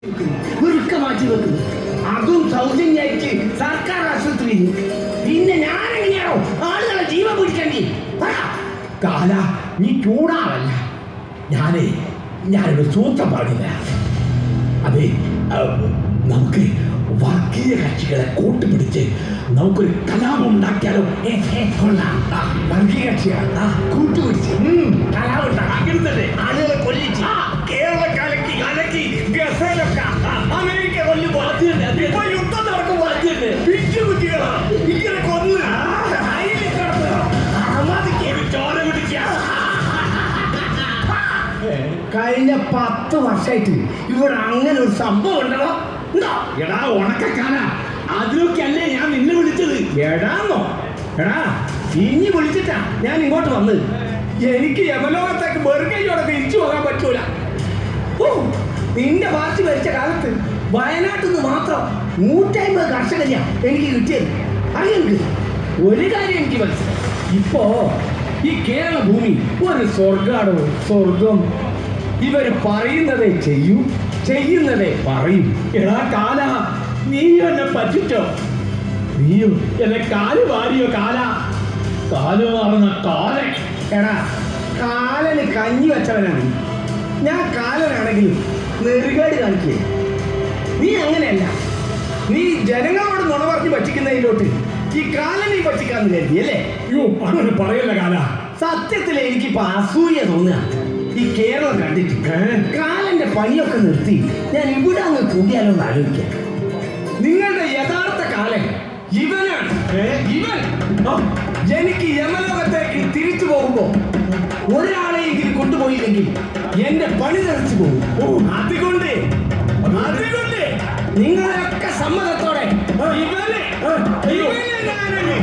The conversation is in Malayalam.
വൃക്ക മാറ്റി വെക്കുന്നു, അതും സൗജന്യമായിട്ട് സർക്കാർ ആശുപത്രിയിൽ. പിന്നെ ഞാനെങ്ങനെയാണോ ആളുകളെ ജീവൻ പിടിക്കണ്ടേ? കാല നീ ചൂടാവല്ല. ഞാനൊരു സൂത്രം പറഞ്ഞില്ല. അതെ, നമുക്ക് വർഗീയ കക്ഷികളെ കൂട്ടുപിടിച്ച് നമുക്കൊരു കലാപം ഉണ്ടാക്കിയാലോ? വർഗീയ കക്ഷികളാ കൂട്ടുപിടിച്ച് കലാപം ഉണ്ടാക്കരുതല്ലേ? ആളുകളെ കൊല്ലിച്ച് കേരളക്കാലക്ക് കലക്കി ഗസലൊക്കെ അമേരിക്ക കൊല്ലുമ്പോൾ ഇപ്പൊ യുദ്ധം നടക്കുമ്പോൾ പിച്ചുകുട്ടികളാ ഇങ്ങനെ കൊന്ന് ചോര പിടിക്കുക. കഴിഞ്ഞ 10 വർഷമായിട്ട് ഇവിടെ അങ്ങനെ ഒരു സംഭവം ഉണ്ടല്ലോ. എടാ ഉണക്കക്കാല, അതിലൊക്കെ അല്ലേ ഞാൻ നിന്നെ വിളിച്ചത്. എടാന്നോ? എടാ ഇനി വിളിച്ചിട്ടാ ഞാൻ ഇങ്ങോട്ട് വന്നത്. എനിക്ക് യമലോകത്തേക്ക് വെറുകയോടെ തിരിച്ചു പോകാൻ പറ്റൂല. ഓ, നിന്റെ പാർട്ടി ഭരിച്ച കാലത്ത് വയനാട്ടിൽ നിന്ന് മാത്രം 150 കർഷകരെയാ എനിക്ക് കിട്ടിയത്. അറിയെനിക്ക് ഒരു കാര്യം എനിക്ക് മനസ്സിലായി. ഇപ്പോ ഈ കേരള ഭൂമി ഒരു സ്വർഗാടോ സ്വർഗം. ഇവര് പറയുന്നതേ ചെയ്യൂ, ചെയ്യുന്നതേ പറയും. എടാ കാല, നീ എന്നെ പറ്റിച്ചോ? നീയോ എന്നെ കാല് വാരിയോ? കാല് മാറുന്ന കാലൻ. എടാ, കാലന് കഞ്ഞി വെച്ചവനാണ് ഞാൻ. കാലനാണെങ്കിലും നെറുകേട് കാണിക്കേ. നീ അങ്ങനെയല്ല. നീ ജനങ്ങളോട് നുണ പറഞ്ഞ് പറ്റിക്കുന്നതിലോട്ട് ഈ കാലനെ പറ്റിക്കാന്ന് കരുതി അല്ലേ? അയ്യോ, അങ്ങനെ പറയല്ല കാല. സത്യത്തിൽ എനിക്കിപ്പോ അസൂയ തോന്നുക. ഈ കേരളം കണ്ടിട്ട് കാലന്റെ പണിയൊക്കെ നിർത്തി ഞാൻ ഇവിടെ അങ്ങ് കൂടിയാലോ എന്ന് ആലോചിക്കാം. നിങ്ങളുടെ യഥാർത്ഥ കാലൻ ഇവനാണ്. ഇവൻ എനിക്ക് യമലോകത്തേക്ക് തിരിച്ചു പോകുമ്പോ ഒരാളെയെങ്കിലും കൊണ്ടുപോയില്ലെങ്കിൽ എന്റെ പണി തെറിച്ചു പോകും. അതുകൊണ്ട് നിങ്ങളെയൊക്കെ സമ്മതത്തോടെ ഇവനെ ഞാനൊരു